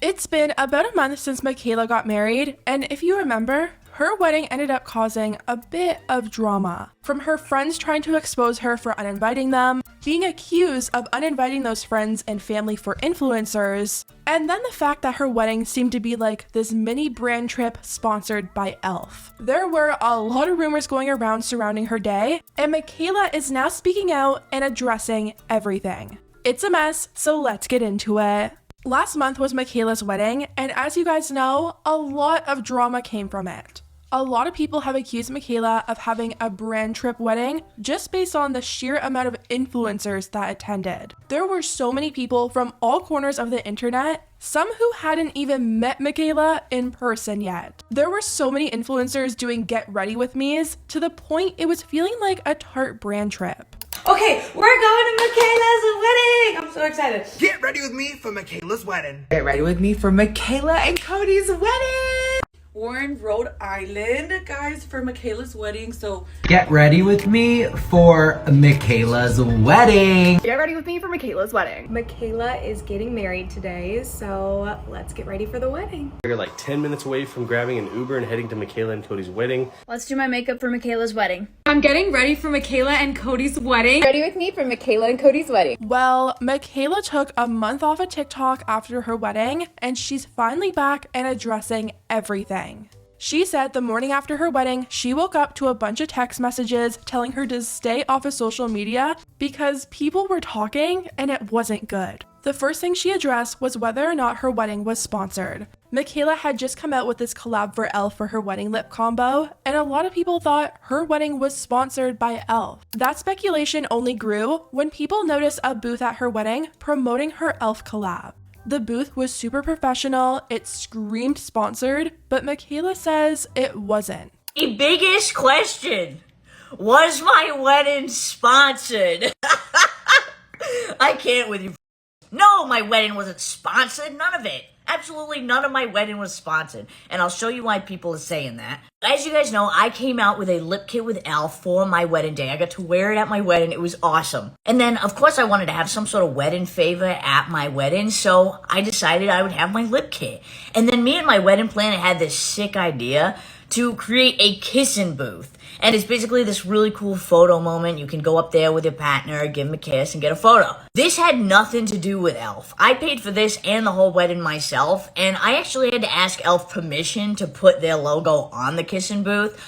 It's been about a month since Mikayla got married, and if you remember, her wedding ended up causing a bit of drama. From her friends trying to expose her for uninviting them, being accused of uninviting those friends and family for influencers, and then the fact that her wedding seemed to be like this mini brand trip sponsored by e.l.f. There were a lot of rumors going around surrounding her day, and Mikayla is now speaking out and addressing everything. It's a mess, so let's get into it. Last month was Mikayla's wedding, and as you guys know, a lot of drama came from it. A lot of people have accused Mikayla of having a brand trip wedding just based on the sheer amount of influencers that attended. There were so many people from all corners of the internet, some who hadn't even met Mikayla in person yet. There were so many influencers doing get ready with me's to the point it was feeling like a Tarte brand trip. Okay, we're going to Mikayla's wedding! I'm so excited. Get ready with me for Mikayla's wedding. Get ready with me for Mikayla and Cody's wedding! We're in Rhode Island, guys, for Mikayla's wedding, so... Get ready with me for Mikayla's wedding! Get ready with me for Mikayla's wedding. Mikayla is getting married today, so let's get ready for the wedding. We're like 10 minutes away from grabbing an Uber and heading to Mikayla and Cody's wedding. Let's do my makeup for Mikayla's wedding. I'm getting ready for Mikayla and Cody's wedding. Ready with me for Mikayla and Cody's wedding. Well, Mikayla took a month off of TikTok after her wedding, and she's finally back and addressing everything. She said the morning after her wedding, she woke up to a bunch of text messages telling her to stay off of social media because people were talking and it wasn't good. The first thing she addressed was whether or not her wedding was sponsored. Mikayla had just come out with this collab for e.l.f. for her wedding lip combo, and a lot of people thought her wedding was sponsored by e.l.f. That speculation only grew when people noticed a booth at her wedding promoting her e.l.f. collab. The booth was super professional, it screamed sponsored, but Mikayla says it wasn't. The biggest question, was my wedding sponsored? I can't with you. No, my wedding wasn't sponsored, none of it. Absolutely none of my wedding was sponsored, and I'll show you why people are saying that. As you guys know, I came out with a lip kit with e.l.f. for my wedding day. I got to wear it at my wedding. It was awesome. And then, of course, I wanted to have some sort of wedding favor at my wedding, so I decided I would have my lip kit. And then me and my wedding planner had this sick idea to create a kissing booth. And it's basically this really cool photo moment. You can go up there with your partner, give him a kiss, and get a photo. This had nothing to do with e.l.f. I paid for this and the whole wedding myself, and I actually had to ask e.l.f. permission to put their logo on the kissing booth.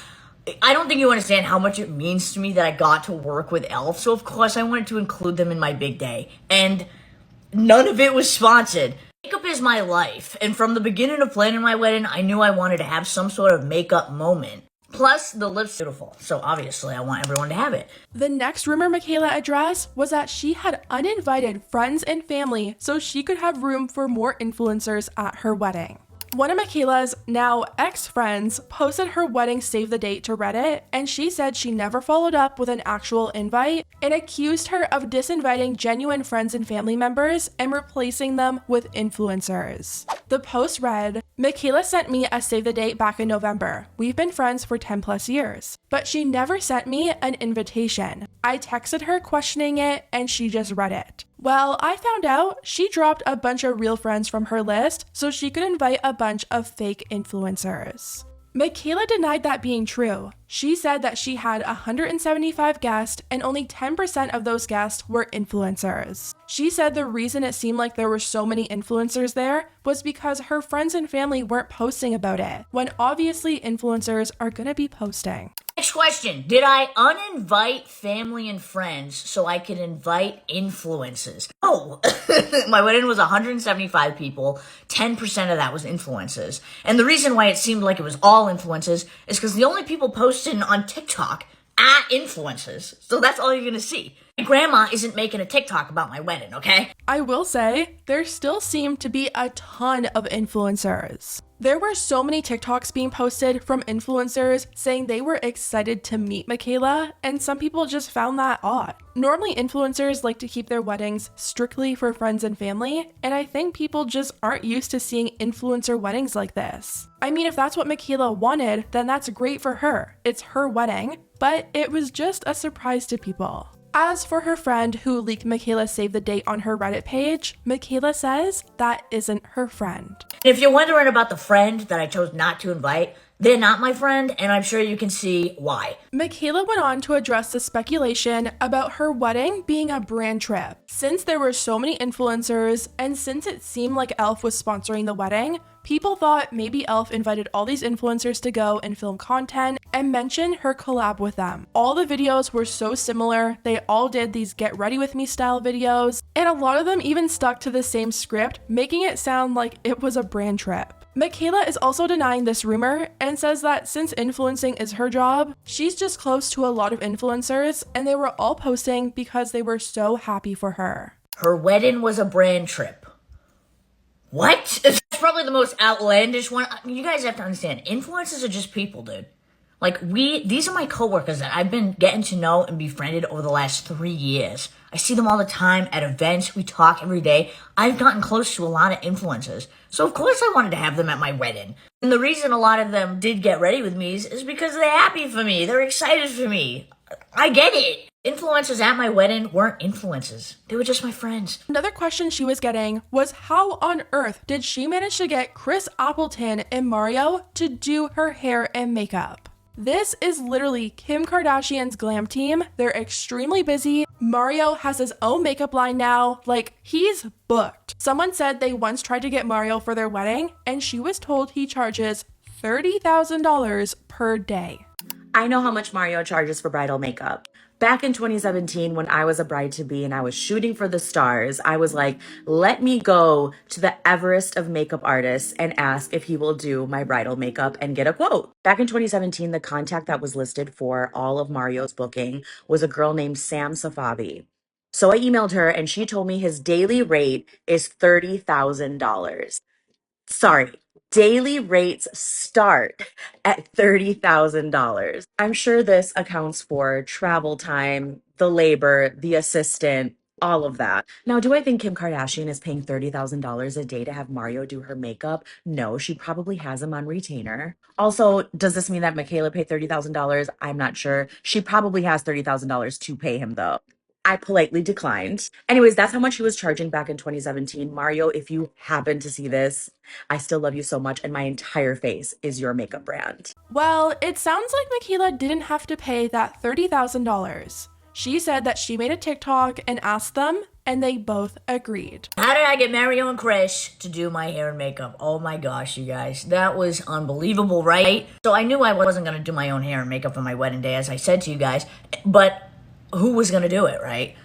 I don't think you understand how much it means to me that I got to work with e.l.f., so of course I wanted to include them in my big day. And none of it was sponsored. Makeup is my life, and from the beginning of planning my wedding, I knew I wanted to have some sort of makeup moment. Plus, the lip's beautiful, so obviously I want everyone to have it. The next rumor Mikayla addressed was that she had uninvited friends and family so she could have room for more influencers at her wedding. One of Mikayla's now ex-friends posted her wedding save the date to Reddit, and she said she never followed up with an actual invite and accused her of disinviting genuine friends and family members and replacing them with influencers. The post read, "Mikayla sent me a save the date back in November. We've been friends for 10 plus years, but she never sent me an invitation. I texted her questioning it and she just read it. Well, I found out she dropped a bunch of real friends from her list so she could invite a bunch of fake influencers." Mikayla denied that being true. She said that she had 175 guests and only 10% of those guests were influencers. She said the reason it seemed like there were so many influencers there was because her friends and family weren't posting about it, when obviously influencers are gonna be posting. Next question. Did I uninvite family and friends so I could invite influencers? Oh, my wedding was 175 people. 10% of that was influencers. And the reason why it seemed like it was all influencers is because the only people posting on TikTok are influencers. So that's all you're going to see. My grandma isn't making a TikTok about my wedding, okay? I will say, there still seemed to be a ton of influencers. There were so many TikToks being posted from influencers saying they were excited to meet Mikayla, and some people just found that odd. Normally, influencers like to keep their weddings strictly for friends and family, and I think people just aren't used to seeing influencer weddings like this. I mean, if that's what Mikayla wanted, then that's great for her. It's her wedding, but it was just a surprise to people. As for her friend who leaked Mikayla's save the date on her Reddit page, Mikayla says that isn't her friend. If you're wondering about the friend that I chose not to invite, they're not my friend, and I'm sure you can see why. Mikayla went on to address the speculation about her wedding being a brand trip. Since there were so many influencers, and since it seemed like Elf was sponsoring the wedding, people thought maybe Elf invited all these influencers to go and film content and mention her collab with them. All the videos were so similar, they all did these get ready with me style videos, and a lot of them even stuck to the same script, making it sound like it was a brand trip. Mikayla is also denying this rumor and says that since influencing is her job, she's just close to a lot of influencers and they were all posting because they were so happy for her. Her wedding was a brand trip. What? That's probably the most outlandish one. You guys have to understand, influencers are just people, dude. Like, these are my coworkers that I've been getting to know and befriended over the last 3 years. I see them all the time at events. We talk every day. I've gotten close to a lot of influencers. So of course I wanted to have them at my wedding. And the reason a lot of them did get ready with me is because they're happy for me. They're excited for me. I get it. Influencers at my wedding weren't influencers. They were just my friends. Another question she was getting was how on earth did she manage to get Chris Appleton and Mario to do her hair and makeup? This is literally Kim Kardashian's glam team. They're extremely busy. Mario has his own makeup line now. Like, he's booked. Someone said they once tried to get Mario for their wedding, and she was told he charges $30,000 per day. I know how much Mario charges for bridal makeup. Back in 2017, when I was a bride-to-be and I was shooting for the stars, I was like, let me go to the Everest of makeup artists and ask if he will do my bridal makeup and get a quote. Back in 2017, the contact that was listed for all of Mario's booking was a girl named Sam Safavi. So I emailed her and she told me his daily rate is $30,000. Sorry. Daily rates start at $30,000. I'm sure this accounts for travel time, the labor, the assistant, all of that. Now, do I think Kim Kardashian is paying $30,000 a day to have Mario do her makeup? No, she probably has him on retainer. Also, does this mean that Mikayla paid $30,000? I'm not sure. She probably has $30,000 to pay him though. I politely declined. Anyways, that's how much he was charging back in 2017. Mario, if you happen to see this, I still love you so much and my entire face is your makeup brand. Well, it sounds like Mikayla didn't have to pay that $30,000. She said that she made a TikTok and asked them, and they both agreed. How did I get Mario and Chris to do my hair and makeup? Oh my gosh, you guys. That was unbelievable, right? So I knew I wasn't going to do my own hair and makeup on my wedding day, as I said to you guys, but who was going to do it, right?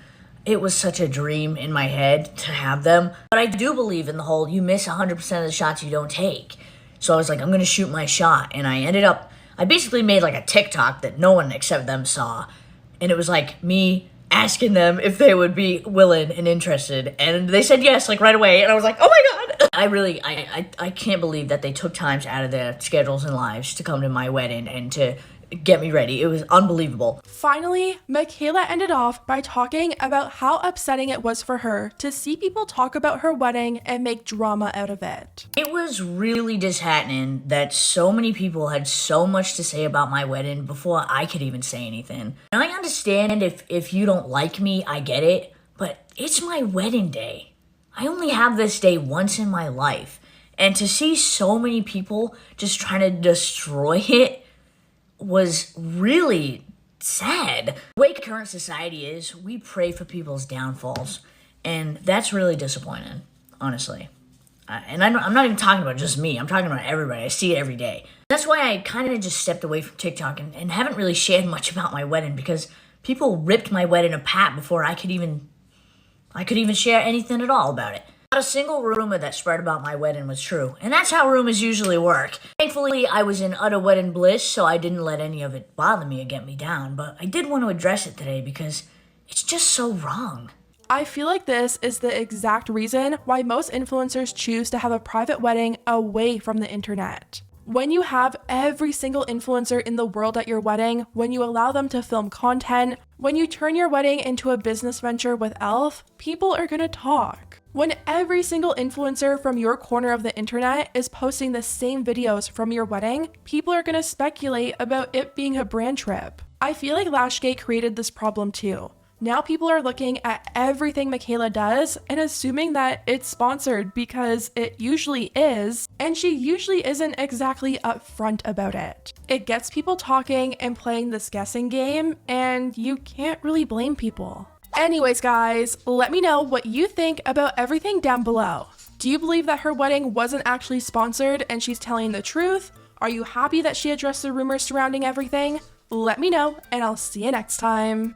It was such a dream in my head to have them. But I do believe in the whole, you miss 100% of the shots you don't take. So I was like, I'm going to shoot my shot. And I basically made like a TikTok that no one except them saw. And it was like me asking them if they would be willing and interested. And they said yes, like right away. And I was like, oh my God. I can't believe that they took times out of their schedules and lives to come to my wedding and to get me ready. It was unbelievable. Finally, Mikayla ended off by talking about how upsetting it was for her to see people talk about her wedding and make drama out of it. It was really disheartening that so many people had so much to say about my wedding before I could even say anything. And I understand if you don't like me, I get it, but it's my wedding day. I only have this day once in my life. And to see so many people just trying to destroy it was really sad. The way current society is, we pray for people's downfalls, and that's really disappointing, honestly. And I'm not even talking about just me, I'm talking about everybody. I see it every day. That's why I kind of just stepped away from TikTok and haven't really shared much about my wedding, because people ripped my wedding apart before I could even share anything at all about it. Not a single rumor that spread about my wedding was true, and that's how rumors usually work. Thankfully, I was in utter wedding bliss, so I didn't let any of it bother me or get me down, but I did want to address it today because it's just so wrong. I feel like this is the exact reason why most influencers choose to have a private wedding away from the internet. When you have every single influencer in the world at your wedding, when you allow them to film content, when you turn your wedding into a business venture with Elf, people are gonna talk. When every single influencer from your corner of the internet is posting the same videos from your wedding, people are gonna speculate about it being a brand trip. I feel like Lashgate created this problem too. Now people are looking at everything Mikayla does and assuming that it's sponsored because it usually is, and she usually isn't exactly upfront about it. It gets people talking and playing this guessing game, and you can't really blame people. Anyways, guys, let me know what you think about everything down below. Do you believe that her wedding wasn't actually sponsored and she's telling the truth? Are you happy that she addressed the rumors surrounding everything? Let me know, and I'll see you next time.